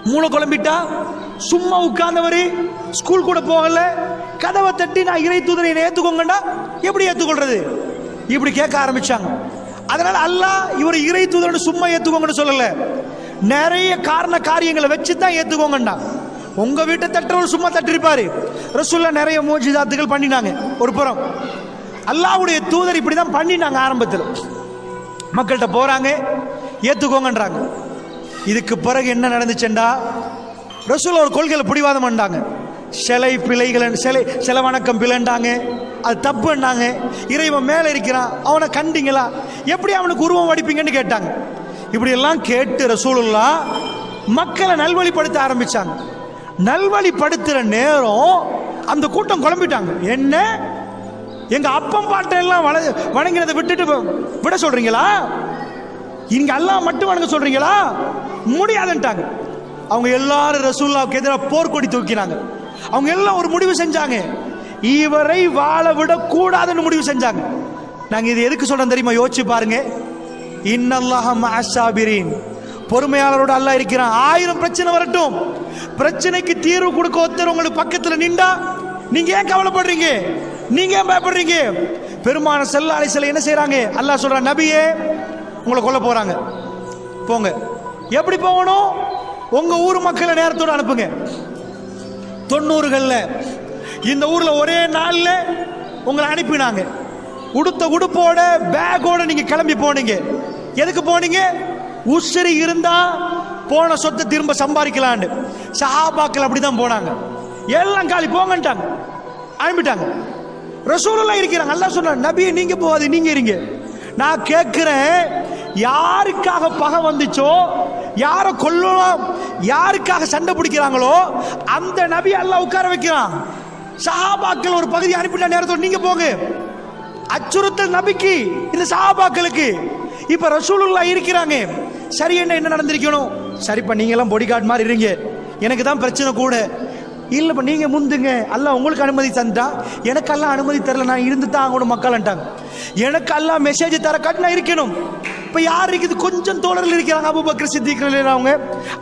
மூளை குழம்பிட்டா, சும்மா உட்கார்ந்தவரு, ஸ்கூல் கூட போகல, கதவை தட்டி நான் இறை தூதரை ஏத்துக்கோங்கண்டா எப்படி ஏத்துக்கொள்றது? இப்படி கேட்க ஆரம்பிச்சாங்க. அதனால அல்லாஹ் இவர் இறை தூதர்னு சும்மா ஏத்துக்கோங்கன்னு சொல்லல, நிறைய காரண காரியங்களை வச்சு தான் ஏத்துக்கோங்கண்டா. உங்க வீட்டை தட்டுறவர் சும்மா தட்டிருப்பாரு. ரசூலுல்லாஹ் நிறைய மோஜிதாத்துகள் பண்ணினாங்க. ஒரு புறம் அல்லாஹ்வுடைய தூதர் இப்படிதான் பண்ணினாங்க. ஆரம்பத்தில் மக்கள்கிட்ட போறாங்க, ஏத்துக்கோங்கன்றாங்க. இதுக்கு பிறகு என்ன நடந்துச்சுண்டா, ரசூல் ஒரு கொள்கையில பிடிவாதம் பண்ணாங்க. சிலை பிழைகள், சில வணக்கம் பிழைண்டாங்க, அது தப்புன்னாங்க. இறைவன் மேலே இருக்கிறான், அவனை கண்டிங்களா, எப்படி அவனுக்கு உருவம் வடிப்பீங்கன்னு கேட்டாங்க. இப்படி எல்லாம் கேட்டு ரசூலுல்லாஹ் மக்களை நல்வழிப்படுத்த ஆரம்பிச்சாங்க. நல்வழிப்படுத்துற நேரம் அந்த கூட்டம் குழம்பிட்டாங்க. என்ன, எங்க அப்பம் பாட்டை எல்லாம் வணங்கிறத விட்டுட்டு விட சொல்றீங்களா? இங்க அல்லாஹ் மட்டும் வணங்க சொல்றீங்களா? முடியாதுன்ட்டாங்க. அவங்க எல்லாரும் ரசூலுல்லாஹ்வுக்கு எதிராக போர்க்கொடி தூக்கினாங்க. அவங்க எல்லாம் ஒரு முடிவு செஞ்சாங்க, இவரை வாழ விட கூடாதுன்னு முடிவு செஞ்சாங்க. நாங்க இது எதுக்கு சொல்றோம் தெரியுமா? யோசிச்சு பாருங்க. இன்னல்லாஹ மஅஸ்ஸாபிரீன், பொறுமையாளரோட அல்லாஹ் இருக்கிறான். 1000 பிரச்சனை வரட்டும், பிரச்சனைக்கு தீர்வு கொடுக்க ஒருத்தர் உங்களுக்கு பக்கத்துல நின்றா நீங்க ஏன் கவலைப்படுறீங்க? நீங்க ஏன் பயப்படுறீங்க? பெருமானார் ஸல்லல்லாஹு அலைஹி வஸல்லம் என்ன செய்றாங்க? அல்லாஹ் சொல்றான், நபியே உங்களை கொல்ல போறாங்க, போங்க. எப்படி போகணும்? உங்க ஊர் மக்களை நேரத்தோட அனுப்புங்க. 90களில் இந்த ஊர்ல ஒரே நாள்ல உங்களை அனுப்பினாங்க. உடுத்த உடுப்போட பேக்கோட நீங்க கிளம்பி போனீங்க. எதுக்கு போனீங்க? உஸ்ரி இருந்தா போன சொத்தை திரும்ப சம்பாதிக்கலான்னு. சஹாபாக்கள் அப்படிதான் போனாங்க. எல்லாம் காலி போங்கன்ட்டாங்க, அனுப்பிட்டாங்க. ரசூலுல்லாஹ் இருக்கிறாங்க. அல்லாஹ் சொன்னார், நபியே நீங்க போகாது, நீங்க இருங்க. நான் கேட்கிறேன், யாருக்காக பகை வந்துச்சோ, யாரை கொல்லலாம், யாருக்காக சண்டை பிடிக்கிறாங்களோ அந்த நபி அல்லாஹ் உட்கார வைக்கிறான். சஹாபாக்கள் ஒரு பகுதி அனுப்பிட்ட நேரத்தோடு நீங்க போங்க. அச்சுறுத்தல் நபிக்கு, இந்த சஹாபாக்களுக்கு. இப்ப ரசூலுல்லாஹ் இருக்கிறாங்க. சரி, என்ன நடந்திருக்கணும்? சரிப்பா, நீங்க எல்லாம் பொடி கார்டு மாதிரி இருங்க, எனக்கு தான் பிரச்சனை கூட. இல்லப்பா நீங்க முந்துங்க, அல்லாஹ் உங்களுக்கு அனுமதி தந்தா, எனக்கு எல்லாம் அனுமதி தரல, நான் இருந்து தான் அவங்களோட மக்கள்ட்டாங்க. எனக்கு அல்லாஹ் மெசேஜ் தர காட்டி நான் இருக்கணும். இப்ப யார் இருக்குது? கொஞ்சம் தோழர்கள் இருக்கிறாங்க, அபூபக்கர் சித்திக் அவங்க,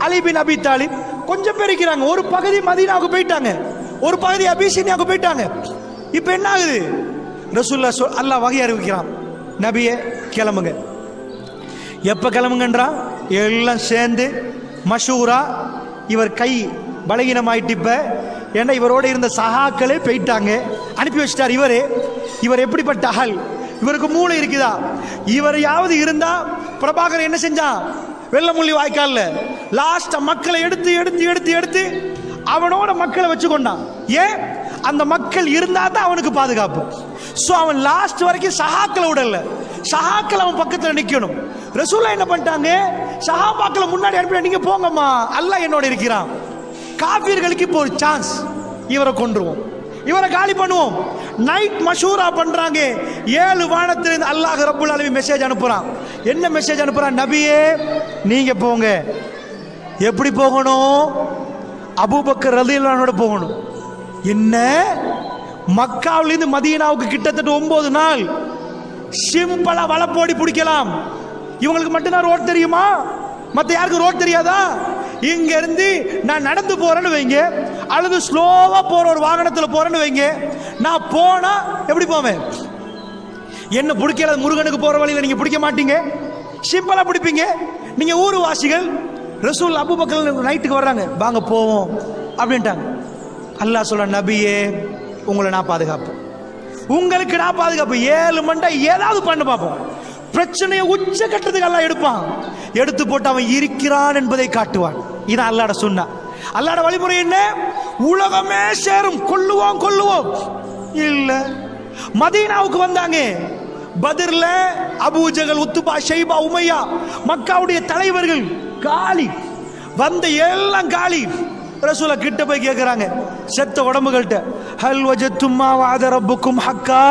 அலி பின் அபி தாலிப், கொஞ்சம் பேர் இருக்கிறாங்க. ஒரு பகுதி மதீனாவுக்கு போயிட்டாங்க, ஒரு பகுதி அபிஷேனியாவுக்கு போயிட்டாங்க. இப்ப என்ன ஆகுது? ரசூலுல்லாஹ் அல்லாஹ் வகை அறிவிக்கிறான், நபியே கிளம்புங்க. எப்ப கிளம்புங்கன்றான்? எல்லாம் சேர்ந்து மஷூரா. இவர் கை பலகீனமாயிட்டு, இப்ப ஏன்னா இவரோட இருந்த சகாக்களே போயிட்டாங்க, அனுப்பி வச்சிட்டார். இவர் எப்படிப்பட்ட ஆள்? இவருக்கு மூளை இருக்குதா? இவரையாவது இருந்தா பிரபாகர் என்ன செஞ்சான்? வெள்ளமுள்ளி வாய்க்கால்ல லாஸ்ட் மக்களை எடுத்து எடுத்து எடுத்து எடுத்து அவனோட மக்களை வச்சு கொண்டான். ஏன்? அந்த மக்கள் இருந்தா தான் அவனுக்கு பாதுகாப்பு. சோ அவன் லாஸ்ட் வரைக்கும் சஹாக்களை விடல, சஹாக்கள் அவன் பக்கத்துல நிக்கணும். ரசூலுல்லாஹ் என்ன பண்ணிட்டாங்க? சஹாபாக்களை முன்னாடி அனுப்பி, நீங்க போங்கம்மா, அல்லாஹ் என்னோட இருக்கிறான். காஃபிர்களுக்கு இப்போ ஒரு சான்ஸ், இவரை கொன்றுவோம், இவரை காலி பண்ணுவோம். நைட் மஷூரா பண்றாங்க. 7 வானத்திலிருந்து அல்லாஹ் ரப்புல் ஆலமீன் மெசேஜ் அனுப்புறான். என்ன மெசேஜ் அனுப்புறான்? நபியே நீங்க போங்க. எப்படி போகணும்? அபூபக்கர் ரலியல்லாஹு அன்ஹு போகணும். என்ன, மக்காவிலிருந்து மதீனாவுக்கு கிட்டத்தட்ட 9 நாள் சிம்பிளா வலப்போடி பிடிக்கலாம். இவங்களுக்கு மட்டும்தான் ரோட் தெரியுமா? மற்ற யாருக்கு ரோட் தெரியாதா? இங்க இருந்து நான் நடந்து போறேன்னு வைங்க, அல்லது ஸ்லோவா போற ஒரு வாகனத்துல போறேன்னு வைங்க, நான் போனா எப்படி போவேன்? என்ன பிடிக்கல, முருகனுக்கு போற வழியில நீங்க பிடிக்க மாட்டீங்க, சிம்பிளா பிடிப்பீங்க. நீங்க ஊர் வாசிகள். ரசூல் அபூபக்கர் நைட்டுக்கு வர்றாங்க, வாங்க போவோம் அப்படின்ட்டாங்க. அல்லாஹ் சொல்ற, நபியே உங்களை நான் பாதுகாப்பு, உங்களுக்கு நான் பாதுகாப்பு. 7 மண்டை ஏதாவது பண்ண பார்ப்போம். பிரச்சனையை உச்ச கட்டத்துக்கு அல்லாஹ் எடுப்பான், எடுத்து போட்டு அவன் இருக்கிறான் என்பதை காட்டுவான். இதான் அல்லாஹ்ட சுன்னா. அல்லாஹ்ட வழிமுறை என்ன? உலகமே சேரும், கொல்லுவோம் கொல்லுவோம் இல்ல. மதீனாவுக்கு வந்தாங்க. பத்ர்ல அபூஜகல், உத்துபா, ஷைபா, உமையா, மக்காவுடைய தலைவர்கள் காலி, வந்த எல்லாம் காலி. ரசூலுல்லாஹ் கிட்ட போய் கேட்கிறாங்க, செத்த உடம்புகள்கிட்ட, ஹல் வஜத்தும் மா வஅத ரப்புக்கும் ஹக்கா,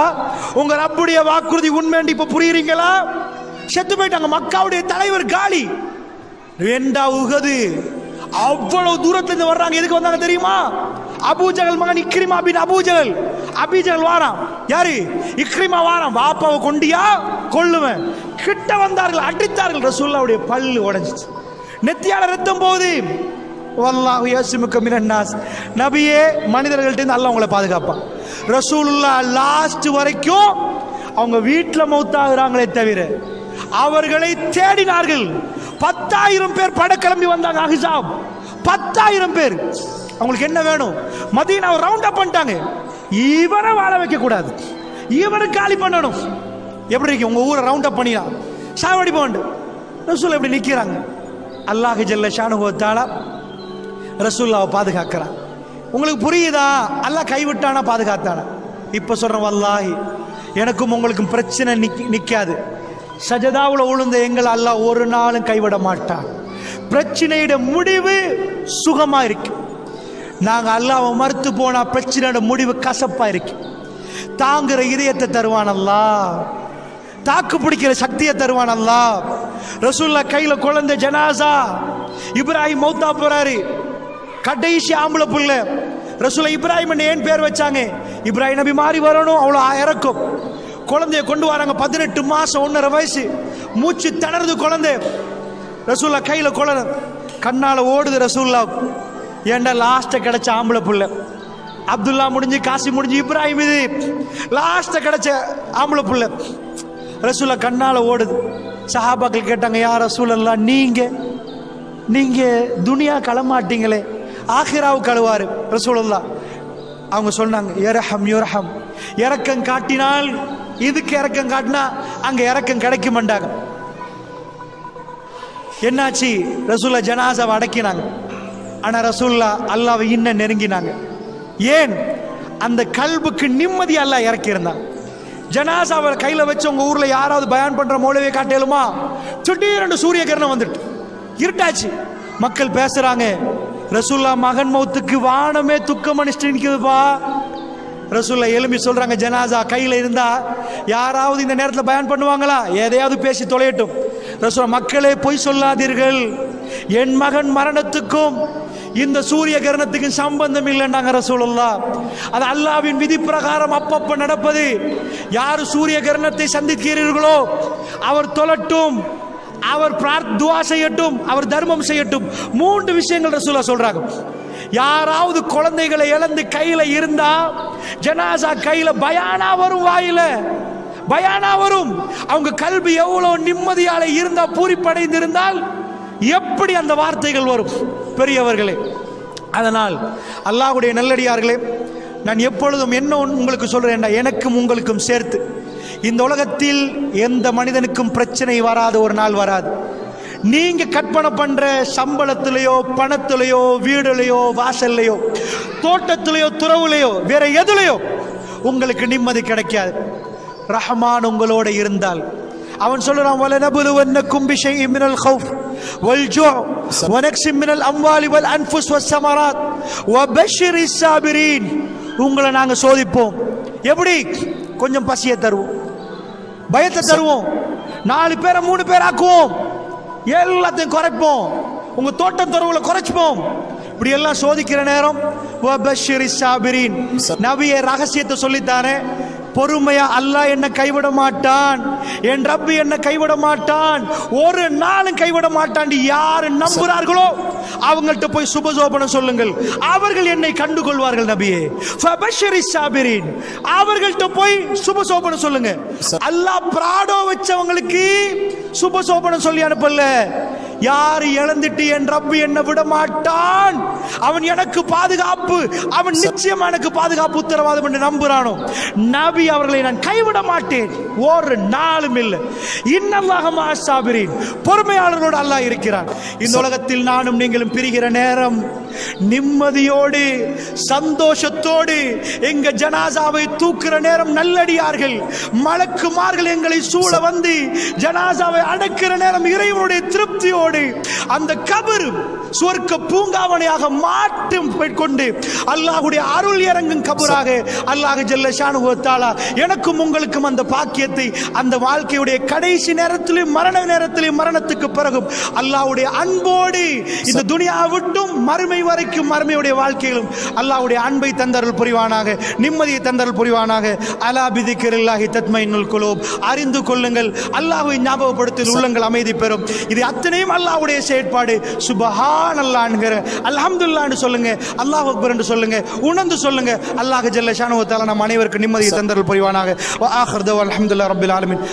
உங்க ரப்புடைய வாக்குறுதி உண்மைன்னு இப்ப புரியுறீங்களா? செத்து போயிட்டாங்க. மக்காவுடைய தலைவர் காலி. ரெண்டா உஹது. அவ்வளவு தூரத்துல இருந்து வர்றாங்க. எதுக்கு வந்தாங்க தெரியுமா? அபூஜகல் மகன் இக்ரிமா பின் அபூஜகல். அபூஜகல் வாராம். யாரு? இக்ரிமா வாராம். வாப்பாவை கொண்டியா கொல்லுவேன். கிட்ட வந்தார்கள், அடித்தார்கள். ரசூலுல்லாஹ்வுடைய பல்லு உடைஞ்சிச்சு, நெத்தியால ரத்தம் போகுது. வல்லாஹு யஸ்முக மினன் நாஸ், நபியே மனிதர்கள்ட்ட இருந்து அல்லாஹ் உங்களை பாதுகாப்பான். ரசூலுல்லாஹ் லாஸ்ட் வரைக்கும் அவங்க வீட்டில் மௌத்தாகிறாங்களே தவிர அவர்களை தேடினார்கள். 10,000 பேர் படக்கிளம்பி வந்தாங்க. அஹ்ஸாப் 10,000 பேர். அவங்களுக்கு என்ன வேணும்? மதீனாவை ரவுண்ட் அப் பண்ணிட்டாங்க. இவரை வாழ வைக்க கூடாது, இவரை காலி பண்ணணும். எப்படி இருக்கு உங்க ஊரை ரவுண்ட் அப் பண்ணினா சாவடி போண்டு ரசூல் எப்படி நிக்கிறாங்க? அல்லாஹ் ஜல்ல ஷானுஹு வ தஆலா ரசூலுல்லாஹ்வை பாதுகாக்கிறான். உங்களுக்கு புரியுதா? அல்லாஹ் கைவிட்டானா பாதுகாத்தானா? இப்ப சொல்றேன், வல்லாஹி எனக்கும் உங்களுக்கும் பிரச்சனை நிக்காது. சஜதாவுல உளுந்த எங்களை அல்லாஹ் ஒரு நாளும் கைவிட மாட்டான். பிரச்சனையோட முடிவு சுகமா இருக்கு. நாங்க அல்லாஹ்வை மறுத்து போனா பிரச்சனையோட முடிவு கசப்பா இருக்கு. தாங்குற இதயத்தை தருவான் அல்லாஹ், தாக்கு பிடிக்கிற சக்தியை தருவான் அல்லாஹ். ரசூலுல்லாஹ் கையில குழந்தை ஜனாசா. இப்ராஹிம் மௌத்தா போறாரு, கடைசி ஆம்பளை புள்ள. ரசூலுல்லாஹ் இப்ராஹிம் ஏன் பேர் வச்சாங்க? இப்ராஹிம் நபி மாறி வரணும், அவ்வளவு இறக்கும். குழந்தைய கொண்டு வராங்க. 18 மாசம் 1.5 வயசு, மூச்சு திணறுது குழந்தை. ரசூலுல்லாஹ் கையில குழந்தை, கண்ணால ஓடுது ரசூலுல்லாஹ். ஏண்டா லாஸ்ட் கிடைச்ச ஆம்பளை புள்ள. அப்துல்லா முடிஞ்சு, காசி முடிஞ்சு, இப்ராஹிம் இது லாஸ்ட் கிடைச்ச ஆம்பளை புள்ள. ரசூலுல்லாஹ் கண்ணால ஓடுது. சஹாபாக்கள் கேட்டாங்க, யா ரசூலல்லாஹ், நீங்க துனியா களமாட்டீங்களே, ஆகிராவு கழுவாரு ரசூலுல்லாஹ். அவங்க சொன்னாங்க, யர்ஹம் யுர்ஹம், இரக்கம் காட்டினால் இதுக்கு இரக்கம் காட்டினா அங்க இரக்கம் கிடைக்க மாட்டாங்க. என்னாச்சு? ரசூலுல்லாஹ் ஜனாசாவை அடக்கினாங்க. ஆனா ரசூலுல்லாஹ் அல்லாஹ்வை இன்னும் நெருங்கினாங்க. ஏன்? அந்த கல்புக்கு நிம்மதி அல்லாஹ் இறக்கி இருந்தான். ஜனாசாவை கையில வச்சு உங்க ஊர்ல யாராவது பயான் பண்ற மௌலவியை காட்டலுமா? திடீரென்று சூரிய கிரணம் வந்துட்டு இருட்டாச்சு. மக்கள் பேசுறாங்க, ரசூலுல்லாஹ் மகன் மௌத்துக்கு வானமே துக்கம் அனுஷ்டிக்குதுப்பா. ரசூலுல்லாஹ் எழும்பி சொல்றாங்க, ஜனாசா கையில இருந்தா யாராவது இந்த நேரத்தில் பயான் பண்ணுவாங்களா? எதையாவது பேசி தொலையட்டும். ரசூலுல்லாஹ், மக்களே பொய் சொல்லாதீர்கள், என் மகன் மரணத்துக்கும் இந்த சூரிய கிரணத்துக்கும் சம்பந்தம் இல்லைன்னாங்க ரசூலுல்லாஹ். அது அல்லாஹ்வின் விதி பிரகாரம் அப்பப்ப நடப்பது. யார் சூரிய கிரணத்தை சந்திக்கிறீர்களோ அவர் தொழட்டும், அவர் துஆ செய்யட்டும், அவர் தர்மம் செய்யட்டும். 3 விஷயங்கள் ரசூலுல்லாஹ் சொல்றாங்க. யாராவது குழந்தைகளை இழந்து கையில இருந்தா ஜனாசா கையில பயானா வரும், வாயில பயானா வரும். அவங்க கல்வி எவ்வளவு நிம்மதியால இருந்தா, பூரிப்படைந்து இருந்தால் எப்படி அந்த வார்த்தைகள் வரும் பெரியவர்களே. அதனால் அல்லாஹ்வுடைய நல்லடியார்களே, நான் எப்பொழுதும் என்ன உங்களுக்கு சொல்றேன், எனக்கும் உங்களுக்கும் சேர்த்து இந்த உலகத்தில் எந்த மனிதனுக்கும் பிரச்சனை வராத ஒரு நாள் வராது. நீங்க கற்பனை பண்ற சம்பளத்திலேயோ, பணத்திலேயோ, வீடுலையோ, வாசல்லையோ, தோட்டத்திலேயோ, துறவுலையோ, வேற எதுலையோ உங்களுக்கு நிம்மதி கிடைக்காது. ரஹ்மான் உங்களோட இருந்தால் அவன் சொல்றான், வலனபுலுவன்னக்கும் பிஷைஇன் மினல் கௌஃப் வல் ஜூ' வ நக்ஸின் மினல் அம்வாலி வல் அன்ஃபுஸ் வஸ் ஸமராத் வபஷ்ஷிரிஸ் ஸாபிரீன். உங்களை நாங்க சோதிப்போம். எப்படி? கொஞ்சம் பசியை தருவோம், பயத்தை தருவோம், 4 பேரை 3 பேர் ஆக்குவோம், எல்லாத்தையும் குறைப்போம், உங்க தோட்டம் துறவுல குறைச்சுப்போம். இப்படி எல்லாம் சோதிக்கிற நேரம் வபஷ்ஷிரிஸ் ஸாபிரீன், நபியே ரகசியத்தை சொல்லித்தானே, பொறுமையா அல்லாஹ் என்ன கைவிட மாட்டான், என் ரப்பு என்ன கைவிட மாட்டான், ஒரு நாளும் கைவிட மாட்டான். யாரு நம்புறார்களோ அவங்கள்ட்ட போய் சுபசோபனம் சொல்லுங்கள், அவர்கள் என்னை கண்டுகொள்வார்கள். நபியே ஃபபஷ்ஷிரிஸ் ஸாபிரீன், அவர்கள்ட்ட போய் சுபசோபனம் சொல்லுங்க. அல்லாஹ் பிராடோ வச்சவங்களுக்கு சுபசோபனம் சொல்லி அனுப்பல. யார் இழந்துட்டு என் ரப்பு என்ன விட மாட்டான், அவன் எனக்கு பாதுகாப்பு, அவன் நிச்சயமா எனக்கு பாதுகாப்பு உத்தரவாதம் என்று நம்புறானோ, நபி அவர்களை நான் கைவிட மாட்டேன். ஒரு நாளும் இல்லை. இன்னல்லாஹ மஅஸ் ஸாபிரீன், பொறுமையாளர்களோடு அல்லாஹ் இருக்கிறான். இந்த உலகத்தில் நானும் நீங்களும் பிரிகிற நேரம் நிம்மதியோடு சந்தோஷத்தோடு எங்க ஜனாசாவை தூக்குற நேரம் நல்லடியார்கள் மலக்குமார்கள் எங்களை சூழ வந்து ஜனாசாவை அடக்கிற நேரம் இறைவனுடைய திருப்தியோடு அந்த கபர் சுவர்க்க பூங்காவனையாக மாற்றும் கொண்டு அல்லாஹ்வுடைய அருள் இறங்கும் கபராக அல்லாஹ் ஜல்ல ஷானுஹு வ தஆலா எனக்கும் உங்களுக்கும் அந்த பாக்கியத்தை அந்த வாழ்க்கையுடைய கடைசி நேரத்திலும் மரண நேரத்திலும் மரணத்துக்கு பிறகும் அல்லாஹ்வுடைய அன்போடு இந்த துனியாவை விட்டும் மறுமை வரைக்கும் மறுமையுடைய வாழ்க்கையிலும் அல்லாஹ்வுடைய அன்பை தந்தருள் புரிவானாக, நிம்மதியை தந்தருள் புரிவானாக. அலா பிதிக்ரில்லாஹி தத்மைனுல் குலூப், அறிந்து கொள்ளுங்கள் அல்லாஹ்வை ஞாபகப்படுத்தி உள்ளங்கள் அமைதி பெறும். இது அத்தனையும் அல்லாஹ்வுடைய செயற்பாடு. சுப்ஹானல்லாஹ் என்கிற அல்ஹம்துலில்லாஹ்னு சொல்லுங்க, அல்லாஹ் அக்பர் என்று சொல்லுங்க, உணர்ந்து சொல்லுங்க. அல்லாஹ் ஜல்ல ஷானுஹு வ தஆலா நம் அனைவருக்கும் நிம்மதியை தந்தருள் புரிவானாக. வ ஆகிர் தஅவானா அல்ஹம்துலில்லாஹி ரப்பில் ஆலமீன்.